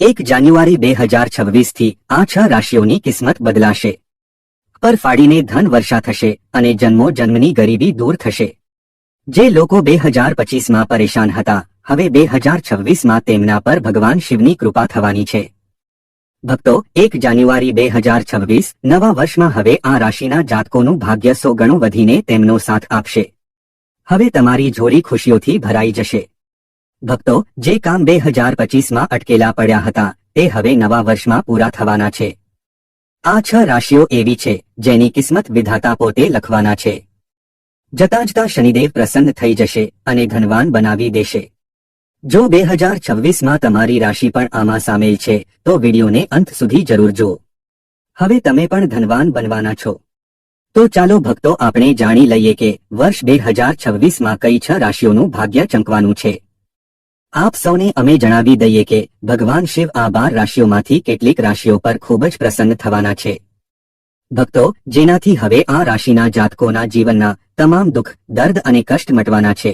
1 જાન્યુઆરી 2026 થી આ 6 રાશિઓની કિસ્મત બદલાશે। પર ફાડીને ધન વર્ષા થશે અને જન્મો જન્મની ગરીબી દૂર થશે। જે લોકો 2025માં પરેશાન હતા, હવે 2026માં તેમના પર ભગવાન શિવની કૃપા થવાની છે। ભક્તો, 1 જાન્યુઆરી 2026 નવા વર્ષમાં હવે આ રાશિના જાતકોનું ભાગ્ય 100 ગણું વધીને તેમનો સાથ આપશે। હવે તમારી ઝોળી ખુશીઓથી ભરાઈ જશે। ભક્તો, જે કામ 2025માં અટકેલા પડ્યા હતા તે હવે નવા વર્ષમાં પૂરા થવાના છે। આ 6 રાશિઓ એવી છે જેની કિસ્મત વિધાતા પોતે લખવાના છે। જતાં જતાં શનિદેવ પ્રસન્ન થઈ જશે અને ધનવાન બનાવી દેશે। જો 2026માં તમારી રાશિ પણ આમાં સામેલ છે તો વિડીયોને અંત સુધી જરૂર જુઓ। હવે તમે પણ ધનવાન બનવાના છો। તો ચાલો ભક્તો, આપણે જાણી લઈએ કે વર્ષ 2026માં કઈ 6 રાશિઓનું ભાગ્ય ચમકવાનું છે। આપ સૌને અમે જણાવી દઈએ કે ભગવાન શિવ આ 12 રાશિઓમાંથી કેટલીક રાશિઓ પર ખૂબ જ પ્રસન્ન થવાના છે। ભક્તો, જેનાથી હવે આ રાશિના જાતકોના જીવનના તમામ દુઃખ, દર્દ અને કષ્ટ મટવાના છે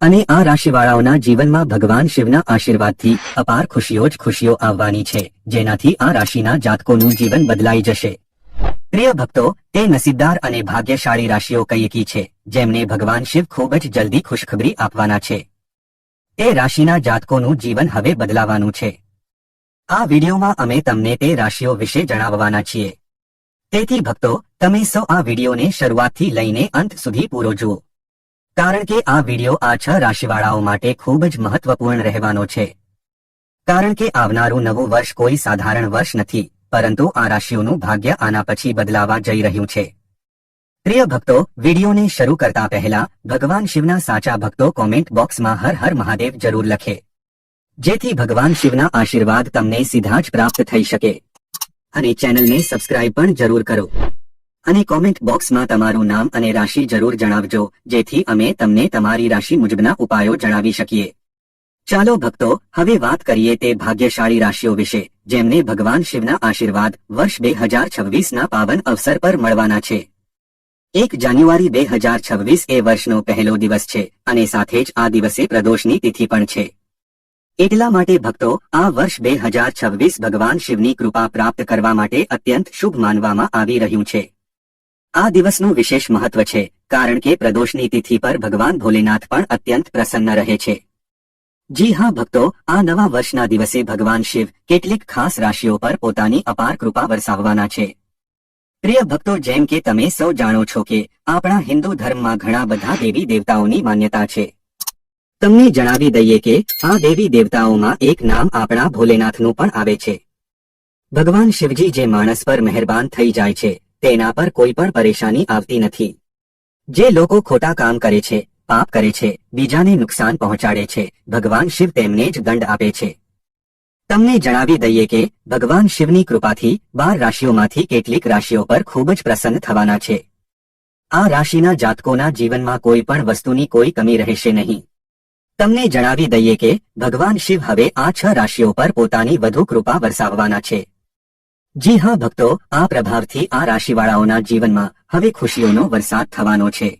અને આ રાશિવાળાઓના જીવનમાં ભગવાન શિવના આશીર્વાદથી અપાર ખુશીઓ જ ખુશીઓ આવવાની છે, જેનાથી આ રાશિના જાતકોનું જીવન બદલાઈ જશે। પ્રિય ભક્તો, તે નસીબદાર અને ભાગ્યશાળી રાશિઓ કઈ છે જેમને ભગવાન શિવ ખૂબ જ જલ્દી ખુશખબરી આપવાના છે। તે રાશિના જાતકોનું જીવન હવે બદલાવાનું છે। આ વિડીયોમાં અમે તમને તે રાશિઓ વિશે જણાવવાના છીએ। તેથી ભક્તો, તમે સૌ આ વિડીયોને શરૂઆતથી લઈને અંત સુધી પૂરો જુઓ, કારણ કે આ વિડીયો આ 6 રાશિવાળાઓ માટે ખૂબ જ મહત્વપૂર્ણ રહેવાનો છે। કારણ કે આવનારું નવું વર્ષ કોઈ સાધારણ વર્ષ નથી, પરંતુ આ રાશિઓનું ભાગ્ય આના પછી બદલાવા જઈ રહ્યું છે। પ્રિય ભક્તો, વિડીયોને શરૂ કરતા પહેલા ભગવાન શિવના સાચા ભક્તો કોમેન્ટ બોક્સમાં હર હર મહાદેવ જરૂર લખે, જેથી ભગવાન શિવના આશીર્વાદ તમને સીધા જ પ્રાપ્ત થઈ શકે। અને ચેનલને સબસ્ક્રાઇબ પણ જરૂર કરો અને કોમેન્ટ બોક્સમાં તમારું નામ અને રાશિ જરૂર જણાવજો, જેથી અમે તમને તમારી રાશિ મુજબના ઉપાયો જણાવી શકીએ। ચાલો ભક્તો, હવે વાત કરીએ તે ભાગ્યશાળી રાશિઓ વિશે જેમને ભગવાન શિવના આશીર્વાદ વર્ષ 2026ના પાવન અવસર પર મળવાના છે। 1 જાન્યુઆરી 2026 એ વર્ષનો પહેલો દિવસ છે અને સાથે જ આ દિવસે પ્રદોષની તિથિ પણ છે। એટલા માટે ભક્તો, આ વર્ષ 2026 ભગવાન શિવની કૃપા પ્રાપ્ત કરવા માટે અત્યંત શુભ માનવામાં આવી રહ્યું છે। આ દિવસનું વિશેષ મહત્વ છે કારણ કે પ્રદોષની તિથિ પર ભગવાન ભોલેનાથ પણ અત્યંત પ્રસન્ન રહે છે। જી હા ભક્તો, આ નવા વર્ષના દિવસે ભગવાન શિવ કેટલીક ખાસ રાશિઓ પર પોતાની અપાર કૃપા વરસાવવાના છે। પ્રિય ભક્તો, જેમ કે તમે સૌ જાણો છો કે આપણા હિન્દુ ધર્મમાં ઘણા બધા દેવી દેવતાઓની માન્યતા છે। તમને જણાવી દઈએ કે આ દેવી દેવતાઓમાં એક નામ આપણા ભોલેનાથનું પણ આવે છે। ભગવાન શિવજી જે માણસ પર મહેરબાન થઈ જાય છે તેના પર કોઈ પણ પરેશાની આવતી નથી। જે લોકો ખોટા કામ કરે છે, પાપ કરે છે, બીજાને નુકસાન પહોંચાડે છે, ભગવાન શિવ તેમને જ દંડ આપે છે। તમને જણાવી દઈએ કે ભગવાન શિવની કૃપાથી 12 રાશિઓમાંથી કેટલીક રાશિઓ પર ખૂબ જ પ્રસન્ન થવાના છે। આ રાશિના જાતકોના જીવનમાં કોઈ પણ વસ્તુની કોઈ કમી રહેશે નહીં। તમને જણાવી દઈએ કે ભગવાન શિવ હવે આ 6 રાશિઓ પર પોતાની વધુ કૃપા વરસાવવાના છે। જી હા ભક્તો, આ પ્રભાવથી આ રાશિવાળાઓના જીવનમાં હવે ખુશીઓનો વરસાદ થવાનો છે।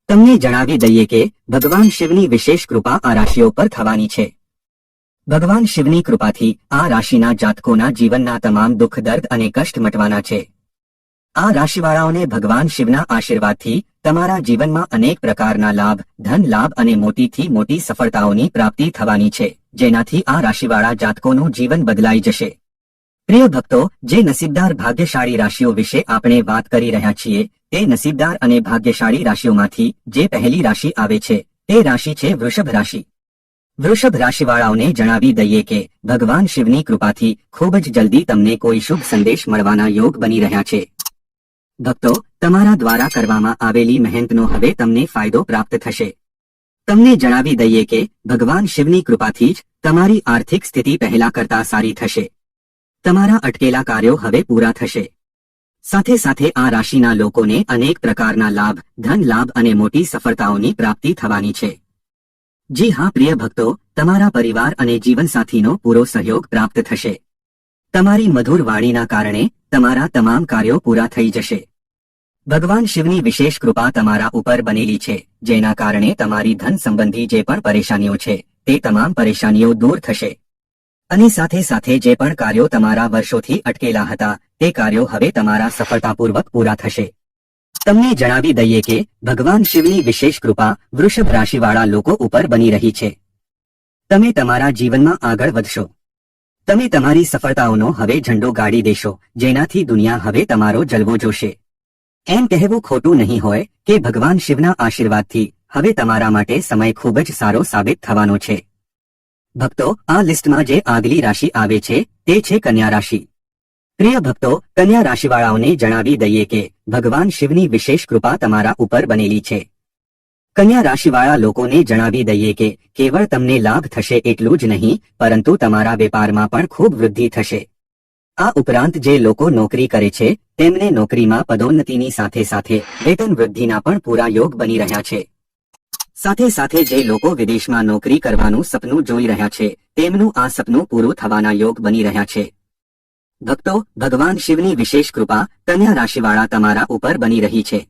તમને જણાવી દઈએ કે ભગવાન શિવની વિશેષ કૃપા આ રાશિઓ પર થવાની છે। ભગવાન શિવની કૃપાથી આ રાશિના જાતકોના જીવનના તમામ દુઃખ, દર્દ અને કષ્ટ મટવાના છે। આ રાશિવાળાઓને ભગવાન શિવના આશીર્વાદથી તમારા જીવનમાં અનેક પ્રકારના લાભ, ધન લાભ અને મોટીથી મોટી સફળતાઓની પ્રાપ્તિ થવાની છે, જેનાથી આ રાશિવાળા જાતકોનું જીવન બદલાઈ જશે। પ્રિય ભક્તો, જે નસીબદાર ભાગ્યશાળી રાશિઓ વિશે આપણે વાત કરી રહ્યા છીએ તે નસીબદાર અને ભાગ્યશાળી રાશિઓમાંથી જે પહેલી રાશિ આવે છે તે રાશિ છે વૃષભ રાશિ। વૃષભ રાશિવાળાઓને જણાવી દઈએ કે ભગવાન શિવની કૃપાથી ખૂબ જ જલ્દી તમને કોઈ શુભ સંદેશ મળવાના યોગ બની રહ્યા છે। ભક્તો, તમારા દ્વારા કરવામાં આવેલી મહેનતનો હવે તમને ફાયદો પ્રાપ્ત થશે। તમને જણાવી દઈએ કે ભગવાન શિવની કૃપાથી જ તમારી આર્થિક સ્થિતિ પહેલા કરતા સારી થશે। તમારા અટકેલા કાર્યો હવે પૂરા થશે। સાથે સાથે આ રાશિના લોકોને અનેક પ્રકારના લાભ, ધન લાભ અને મોટી સફળતાઓની પ્રાપ્તિ થવાની છે। જી હા પ્રિય ભક્તો, તમારા પરિવાર અને જીવનસાથીનો પૂરો સહયોગ પ્રાપ્ત થશે। તમારી મધુર વાણીના કારણે તમારા તમામ કાર્યો પૂરા થઈ જશે। ભગવાન શિવની વિશેષ કૃપા તમારા ઉપર બનેલી છે, જેના કારણે તમારી ધન સંબંધી જે પણ પરેશાનીઓ છે તે તમામ પરેશાનીઓ દૂર થશે। અને સાથે સાથે જે પણ કાર્યો તમારા વર્ષોથી અટકેલા હતા તે કાર્યો હવે તમારા સફળતાપૂર્વક પૂરા થશે. તમને જણાવી દઈએ કે ભગવાન શિવની વિશેષ કૃપા વૃષભ રાશિવાળા લોકો ઉપર બની રહી છે. તમે તમારા જીવનમાં આગળ વધશો. તમે તમારી સફળતાઓનો હવે ઝંડો ગાડી દેશો, જેનાથી દુનિયા હવે તમારો જલવો જોશે. એમ કહેવું ખોટું નહીં હોય કે ભગવાન શિવના આશીર્વાદથી હવે તમારા માટે સમય ખૂબ જ સારો સાબિત થવાનો છે. ભક્તો, આ લિસ્ટમાં જે આગલી રાશિ આવે છે તે છે કન્યા રાશિ. પ્રિય ભક્તો, કન્યા રાશિવાળાઓને જણાવી દઈએ કે ભગવાન શિવની વિશેષ કૃપા તમારા ઉપર બનેલી છે. કન્યા રાશિવાળા લોકોને જણાવી દઈએ કે કેવળ તમને લાભ થશે એટલું જ નહીં, પરંતુ તમારા વેપારમાં પણ ખૂબ વૃદ્ધિ થશે. આ ઉપરાંત જે લોકો નોકરી કરે છે તેમને નોકરીમાં પદોન્નતિની સાથે સાથે વેતન વૃદ્ધિના પણ પૂરા યોગ બની રહ્યા છે. સાથે સાથે જે લોકો વિદેશમાં નોકરી કરવાનું સપનું જોઈ રહ્યા છે તેમનું આ સપનું પૂરું થવાના યોગ બની રહ્યા છે. ભક્તો, ભગવાન શિવની વિશેષ કૃપા કન્યા રાશિવાળા તમારા ઉપર બની રહી છે.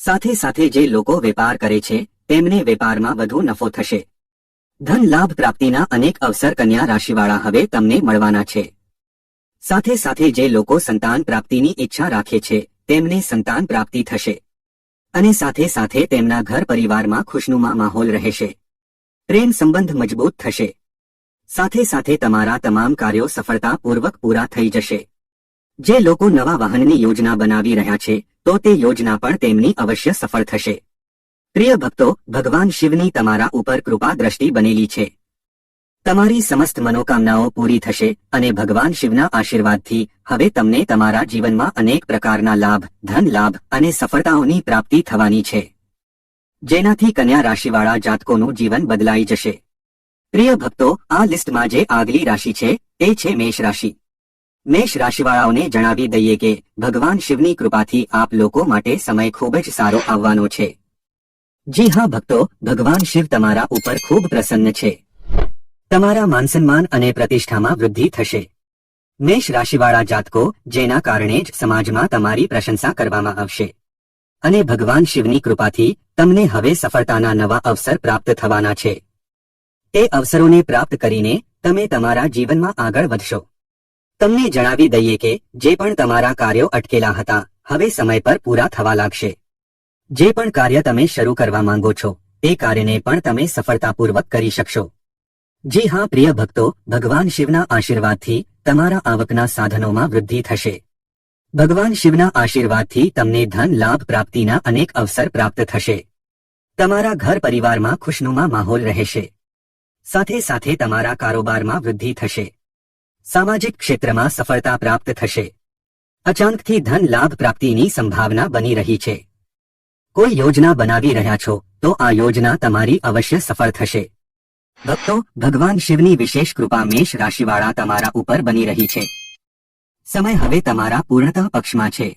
સાથે સાથે જે લોકો વેપાર કરે છે તેમને વેપારમાં વધુ નફો થશે. ધન લાભ પ્રાપ્તિના અનેક અવસર કન્યા રાશિવાળા હવે તમને મળવાના છે. સાથે સાથે જે લોકો સંતાન પ્રાપ્તિની ઈચ્છા રાખે છે તેમને સંતાન પ્રાપ્તિ થશે. અને સાથે સાથે તેમના ઘર પરિવારમાં ખુશનુમા માહોલ રહેશે. પ્રેમ સંબંધ મજબૂત થશે. સાથે સાથે તમારા તમામ કાર્યો સફળતાપૂર્વક પૂરા થઈ જશે. જે લોકો નવા વાહનની યોજના બનાવી રહ્યા છે તો તે યોજના પણ તેમની અવશ્ય સફળ થશે. પ્રિય ભક્તો, ભગવાન શિવની તમારા ઉપર કૃપા દ્રષ્ટિ બનેલી છે. તમારી સમસ્ત મનોકામનાઓ પૂરી થશે અને ભગવાન શિવના આશીર્વાદથી હવે તમને તમારા જીવનમાં અનેક પ્રકારના લાભ, ધન લાભ અને સફળતાઓની પ્રાપ્તિ થવાની છે, જેનાથી કન્યા રાશિવાળા જાતકોનું જીવન બદલાઈ જશે. પ્રિય ભક્તો, આ લિસ્ટમાં જે આગલી રાશિ છે તે છે મેષ રાશિ. મેષ રાશિવાળાઓને જણાવી દઈએ કે ભગવાન શિવની કૃપાથી આપ લોકો માટે સમય ખૂબ જ સારો આવવાનો છે. જી હા ભક્તો, ભગવાન શિવ તમારા ઉપર ખૂબ પ્રસન્ન છે. તમારા માનસન્માન અને પ્રતિષ્ઠામાં વૃદ્ધિ થશે. મેષ રાશિવાળા જાતકો, જેના કારણે જ સમાજમાં તમારી પ્રશંસા કરવામાં આવશે. અને ભગવાન શિવની કૃપાથી તમને હવે સફળતાના નવા અવસર પ્રાપ્ત થવાના છે. તે અવસરોને પ્રાપ્ત કરીને તમે તમારા જીવનમાં આગળ વધશો. તમને જણાવી દઈએ કે જે પણ તમારા કાર્યો અટકેલા હતા હવે સમય પર પૂરા થવા લાગશે. જે પણ કાર્ય તમે શરૂ કરવા માંગો છો તે કાર્યને પણ તમે સફળતાપૂર્વક કરી શકશો. જી હા પ્રિય ભક્તો, ભગવાન શિવના આશીર્વાદથી તમારા આવકના સાધનોમાં વૃદ્ધિ થશે. ભગવાન શિવના આશીર્વાદથી તમને ધન લાભ પ્રાપ્તિના અનેક અવસર પ્રાપ્ત થશે. તમારા ઘર પરિવારમાં ખુશનુમા માહોલ રહેશે. સાથે સાથે તમારા કારોબારમાં વૃદ્ધિ થશે. સામાજિક ક્ષેત્રમાં સફળતા પ્રાપ્ત થશે. અચાનકથી ધન લાભ પ્રાપ્તિની સંભાવના બની રહી છે. કોઈ યોજના બનાવી રહ્યા છો તો આ યોજના તમારી અવશ્ય સફળ થશે. ભક્તો, ભગવાન શિવની વિશેષ કૃપા મેષ રાશિવાળા તમારા ઉપર બની રહી છે. સમય હવે તમારા પૂર્ણતઃ પક્ષમાં છે.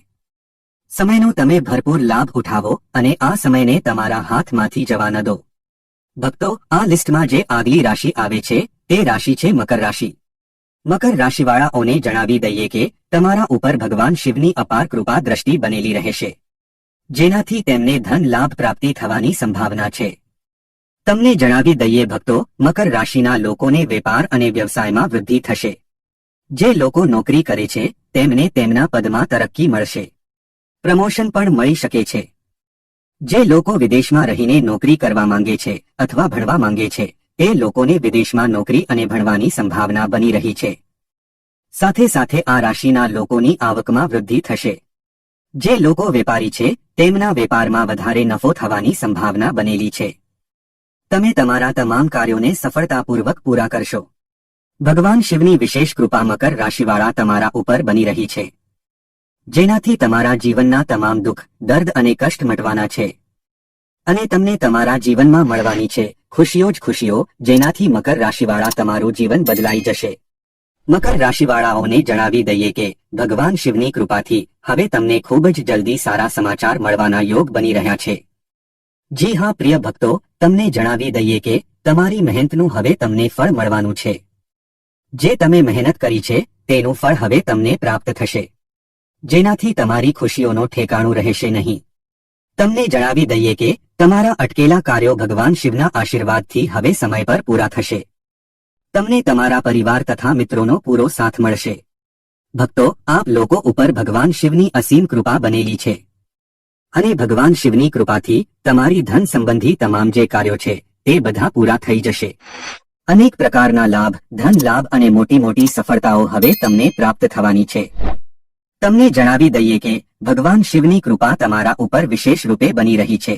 સમયનો તમે ભરપૂર લાભ ઉઠાવો અને આ સમયને તમારા હાથમાંથી જવા ન દો. ભક્તો, આ લિસ્ટમાં જે આગલી રાશિ આવે છે તે રાશિ છે મકર રાશિ. મકર રાશિવાળાઓને જણાવી દઈએ કે તમારા ઉપર ભગવાન શિવની અપાર કૃપા દ્રષ્ટિ બનેલી રહેશે, જેનાથી તેમને ધન લાભ પ્રાપ્તિ થવાની સંભાવના છે. તમને જણાવી દઈએ ભક્તો, મકર રાશિના લોકોને વેપાર અને વ્યવસાયમાં વૃદ્ધિ થશે. જે લોકો નોકરી કરે છે તેમને તેમના પદમાં તરક્કી મળશે. પ્રમોશન પણ મળી શકે છે. જે લોકો વિદેશમાં રહીને નોકરી કરવા માંગે છે અથવા ભણવા માંગે છે તે લોકોને વિદેશમાં નોકરી અને ભણવાની સંભાવના બની રહી છે. સાથે સાથે આ રાશિના લોકોની આવકમાં વૃદ્ધિ થશે. જે લોકો વેપારી છે તેમના વેપારમાં વધારે નફો થવાની સંભાવના બનેલી છે. તમે તમારા તમામ કાર્યોને સફળતાપૂર્વક પૂરા કરશો. ભગવાન શિવની વિશેષ કૃપા મકર રાશિવાળા તમારા ઉપર બની રહી છે, જેનાથી તમારા જીવનના તમામ દુઃખ, દર્દ અને કષ્ટ મટવાના છે. અને તમને તમારા જીવનમાં મળવાની છે ખુશીઓ જ ખુશીઓ, જેનાથી મકર રાશિવાળા તમારું જીવન બદલાઈ જશે. મકર રાશિવાળાઓને જણાવી દઈએ કે ભગવાન શિવની કૃપાથી હવે તમને ખૂબ જ જલ્દી સારા સમાચાર મળવાના યોગ બની રહ્યા છે. જી હા પ્રિય ભક્તો, તમને જણાવી દઈએ કે તમારી મહેનતનું હવે તમને ફળ મળવાનું છે. જે તમે મહેનત કરી છે તેનું ફળ હવે તમને પ્રાપ્ત થશે, જેનાથી તમારી ખુશીઓનો ઠેકાણું રહેશે નહીં. તમને જણાવી દઈએ કે તમારા અટકેલા કાર્યો ભગવાન શિવના આશીર્વાદથી હવે સમય પર પૂરા થશે. તમને તમારા પરિવાર તથા મિત્રોનો પૂરો સાથ મળશે. ભક્તો, આપ લોકો ઉપર ભગવાન શિવની અસીમ કૃપા બનેલી છે અને ભગવાન શિવની કૃપાથી તમારી ધન સંબંધી તમામ જે કાર્યો છે તે બધા પૂરા થઈ જશે. અનેક પ્રકારના લાભ, ધન લાભ અને મોટી મોટી સફળતાઓ હવે તમને પ્રાપ્ત થવાની છે. તમને જણાવી દઈએ કે ભગવાન શિવની કૃપા તમારા ઉપર વિશેષ રૂપે બની રહી છે.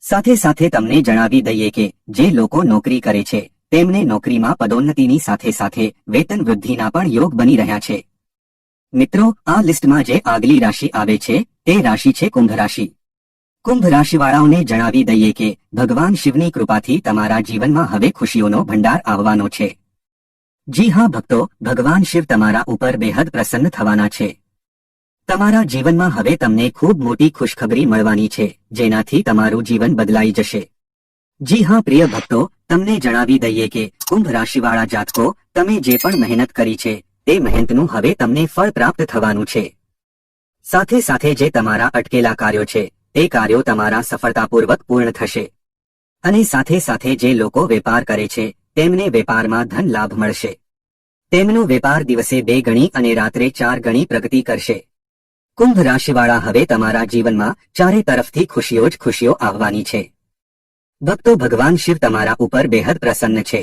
સાથે સાથે તમને જણાવી દઈએ કે જે લોકો નોકરી કરે છે તેમને નોકરીમાં પદોન્નતિની સાથે સાથે વેતન વૃદ્ધિના પણ યોગ બની રહ્યા છે. મિત્રો, આ લિસ્ટમાં જે આગલી રાશિ આવે છે તે રાશિ છે કુંભ રાશિ. કુંભ રાશિવાળાઓને જણાવી દઈએ કે ભગવાન શિવની કૃપાથી તમારા જીવનમાં હવે ખુશીઓનો ભંડાર આવવાનો છે. જી હા ભક્તો, ભગવાન શિવ તમારા ઉપર બેહદ પ્રસન્ન થવાના છે. તમારા જીવનમાં હવે તમને ખૂબ મોટી ખુશખબરી મળવાની છે, જેનાથી તમારું જીવન બદલાઈ જશે. જી હા પ્રિય ભક્તો, તમને જણાવી દઈએ કે કુંભ રાશિવાળા જાતકો, તમે જે પણ મહેનત કરી છે તે મહેનતનું હવે તમને ફળ પ્રાપ્ત થવાનું છે. સાથે સાથે જે તમારા અટકેલા કાર્યો છે તે કાર્યો તમારા સફળતાપૂર્વક પૂર્ણ થશે. અને સાથે સાથે જે લોકો વેપાર કરે છે તેમને વેપારમાં ધન લાભ મળશે. તેમનો વેપાર દિવસે 2 ગણી અને રાત્રે 4 ગણી પ્રગતિ કરશે. કુંભ રાશિવાળા હવે તમારા જીવનમાં ચારે તરફથી ખુશીઓ જ ખુશીઓ આવવાની છે. ભક્તો, ભગવાન શિવ તમારા ઉપર બેહદ પ્રસન્ન છે.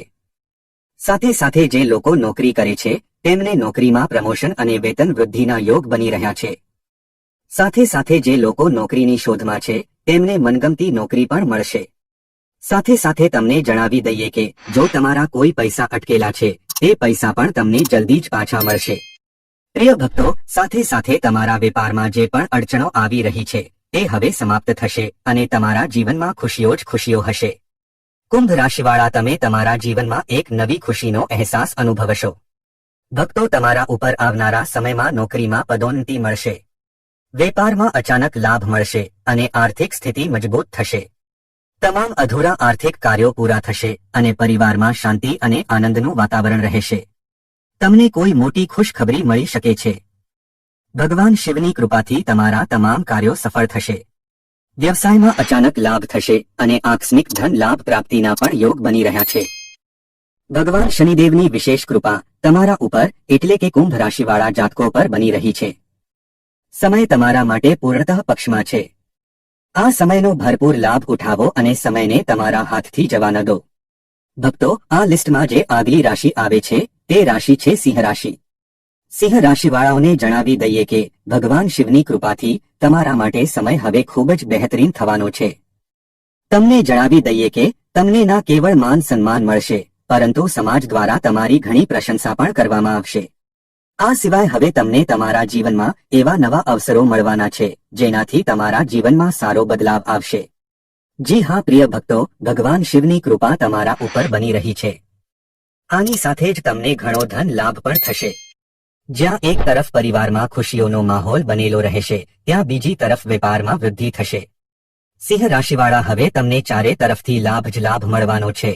સાથે સાથે જે લોકો નોકરી કરે છે તેમને નોકરીમાં પ્રમોશન અને વેતન વૃદ્ધિના યોગ બની રહ્યા છે. સાથે સાથે જે લોકો નોકરીની શોધમાં છે તેમને મનગમતી નોકરી પણ મળશે. સાથે સાથે તમને જણાવી દઈએ કે જો તમારા કોઈ પૈસા અટકેલા છે તે પૈસા પણ તમને જલ્દી જ પાછા મળશે. પ્રિય ભક્તો, સાથે સાથે તમારા વેપારમાં જે પણ અડચણો આવી રહી છે તે હવે સમાપ્ત થશે અને તમારા જીવનમાં ખુશીઓ જ ખુશીઓ હશે. કુંભ રાશિવાળા, તમે તમારા જીવનમાં એક નવી ખુશીનો અહેસાસ અનુભવશો. ભક્તો, તમારા ઉપર આવનારા સમયમાં નોકરીમાં પદોન્નતિ મળશે. વેપારમાં અચાનક લાભ મળશે અને આર્થિક સ્થિતિ મજબૂત થશે. તમામ અધૂરા આર્થિક કાર્યો પૂરા થશે અને પરિવારમાં શાંતિ અને આનંદનું વાતાવરણ રહેશે. તમને કોઈ મોટી ખુશખબરી મળી શકે છે. ભગવાન શિવની કૃપાથી તમારા તમામ કાર્યો સફળ થશે. વ્યવસાયમાં અચાનક લાભ થશે અને આકસ્મિક ધન લાભ પ્રાપ્તિના પણ યોગ બની રહ્યા છે. ભગવાન શનિદેવની વિશેષ કૃપા તમારા ઉપર એટલે કે કુંભ રાશિવાળા જાતકો પર બની રહી છે. સમય તમારા માટે પૂર્ણતઃ પક્ષમાં છે. આ સમયનો ભરપૂર લાભ ઉઠાવો અને સમયને તમારા હાથથી જવા ન દો. ભક્તો, આ લિસ્ટમાં જે આગલી રાશિ આવે છે તે રાશિ છે સિંહ રાશિ. સિંહ રાશિવાળાઓને જણાવી દઈએ કે ભગવાન શિવની કૃપાથી તમારા માટે સમય હવે ખૂબ જ બહેતરીન થવાનો છે. તમને જણાવી દઈએ કે તમને ના કેવળ માન સન્માન મળશે પરંતુ સમાજ દ્વારા તમારી ઘણી પ્રશંસા પણ કરવામાં આવશે. આ સિવાય હવે તમને તમારા જીવનમાં એવા નવા અવસરો મળવાના છે જેનાથી તમારા જીવનમાં સારો બદલાવ આવશે. જી હા પ્રિય ભક્તો, ભગવાન શિવની કૃપા તમારા ઉપર બની રહી છે. આની સાથે જ તમને ઘણો ધન લાભ પણ થશે. જ્યાં એક તરફ પરિવારમાં ખુશીઓનો માહોલ બનેલો રહેશે ત્યાં બીજી તરફ વેપારમાં વૃદ્ધિ થશે. સિંહ રાશિવાળા, હવે તમને ચારે તરફથી લાભ જ લાભ મળવાનો છે.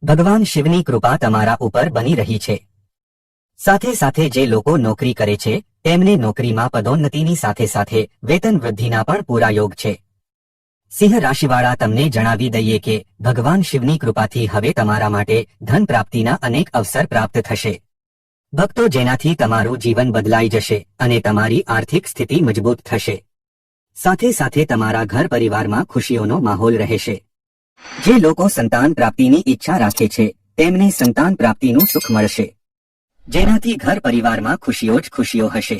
ભગવાન શિવની કૃપા તમારા ઉપર બની રહી છે. સાથે સાથે જે લોકો નોકરી કરે છે તેમને નોકરીમાં પદોન્નતિની સાથે સાથે વેતન વૃદ્ધિના પણ પૂરા યોગ છે. સિંહ રાશિવાળા, તમને જણાવી દઈએ કે ભગવાન શિવની કૃપાથી હવે તમારા માટે ધન પ્રાપ્તિના અનેક અવસર પ્રાપ્ત થશે. ભક્તો, જેનાથી તમારું જીવન બદલાઈ જશે અને તમારી આર્થિક સ્થિતિ મજબૂત થશે. સાથે સાથે તમારા ઘર પરિવારમાં ખુશીઓનો માહોલ રહેશે. જે લોકો સંતાન પ્રાપ્તિની ઈચ્છા રાખે છે તેમને સંતાન પ્રાપ્તિનું સુખ મળશે, જેનાથી ઘર પરિવારમાં ખુશીઓ જ ખુશીઓ હશે.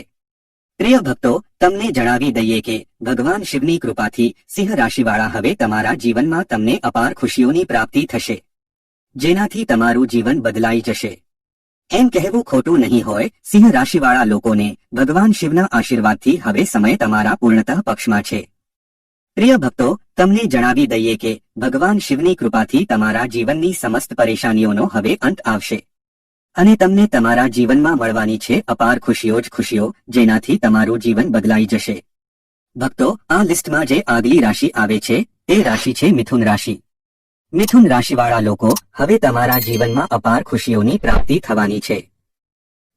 પ્રિય ભક્તો, તમને જણાવી દઈએ કે ભગવાન શિવની કૃપાથી સિંહ રાશિવાળા હવે તમારા જીવનમાં તમને અપાર ખુશીઓની પ્રાપ્તિ થશે, જેનાથી તમારું જીવન બદલાઈ જશે. એમ કહેવું ખોટું નહીં હોય, સિંહ રાશિવાળા લોકોને ભગવાન શિવના આશીર્વાદથી હવે સમય તમારા પૂર્ણતઃ પક્ષમાં છે. પ્રિય ભક્તો, તમને જણાવી દઈએ કે ભગવાન શિવની કૃપાથી તમારા જીવનની સમસ્ત પરેશાનીઓનો હવે અંત આવશે અને તમને તમારા જીવનમાં મળવાની છે અપાર ખુશીઓ જ ખુશીઓ, જેનાથી તમારું જીવન બદલાઈ જશે. ભક્તો, આ લિસ્ટમાં જે આગલી રાશિ આવે છે તે રાશિ છે મિથુન રાશિ. મિથુન રાશિવાળા લોકો, હવે તમારા જીવનમાં અપાર ખુશીઓની પ્રાપ્તિ થવાની છે.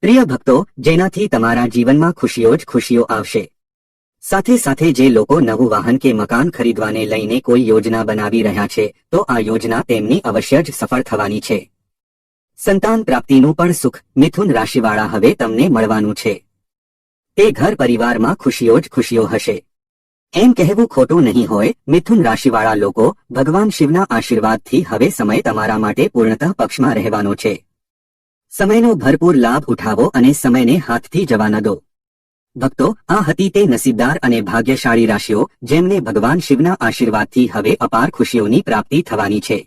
પ્રિય ભક્તો, જેનાથી તમારા જીવનમાં ખુશીઓ જ ખુશીઓ આવશે. સાથે સાથે જે લોકો નવું વાહન કે મકાન ખરીદવાને લઈને કોઈ યોજના બનાવી રહ્યા છે તો આ યોજના તેમની અવશ્ય જ સફળ થવાની છે. સંતાન પ્રાપ્તિનું પણ સુખ મિથુન રાશિવાળા હવે તમને મળવાનું છે. તે ઘર પરિવારમાં ખુશીઓ જ ખુશીઓ હશે. એમ કહેવું ખોટું નહીં હોય. મિથુન રાશિવાળા લોકો, ભગવાન શિવના આશીર્વાદથી હવે સમય તમારા માટે પૂર્ણતઃ પક્ષમાં રહેવાનો છે. સમયનો ભરપૂર લાભ ઉઠાવો અને સમયને હાથથી જવા ન દો. ભક્તો, આ હતી તે નસીબદાર અને ભાગ્યશાળી રાશિઓ જેમને ભગવાન શિવના આશીર્વાદથી હવે અપાર ખુશીઓની પ્રાપ્તિ થવાની છે.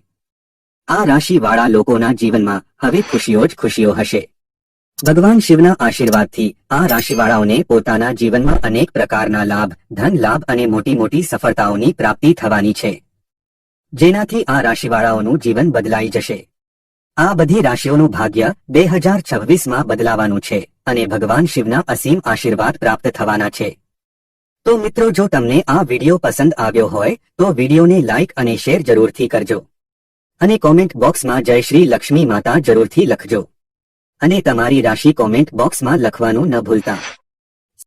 આ રાશિવાળા લોકોના જીવનમાં હવે ખુશીઓ જ ખુશીઓ હશે. ભગવાન શિવના આશીર્વાદથી આ રાશિવાળાઓને પોતાના જીવનમાં અનેક પ્રકારના લાભ, ધન લાભ અને મોટી મોટી સફળતાઓની પ્રાપ્તિ થવાની છે, જેનાથી આ રાશિવાળાઓનું જીવન બદલાઈ જશે. આ બધી રાશિઓનું ભાગ્ય 2026માં બદલાવાનું છે અને ભગવાન શિવના અસીમ આશીર્વાદ પ્રાપ્ત થવાના છે. તો મિત્રો, જો તમને આ વિડીયો પસંદ આવ્યો હોય તો વિડીયોને લાઇક અને શેર જરૂરથી કરજો અને કોમેન્ટ બોક્સમાં જય શ્રી લક્ષ્મી માતા જરૂરથી લખજો અને તમારી રાશિ કોમેન્ટ બોક્સમાં લખવાનું ન ભૂલતા.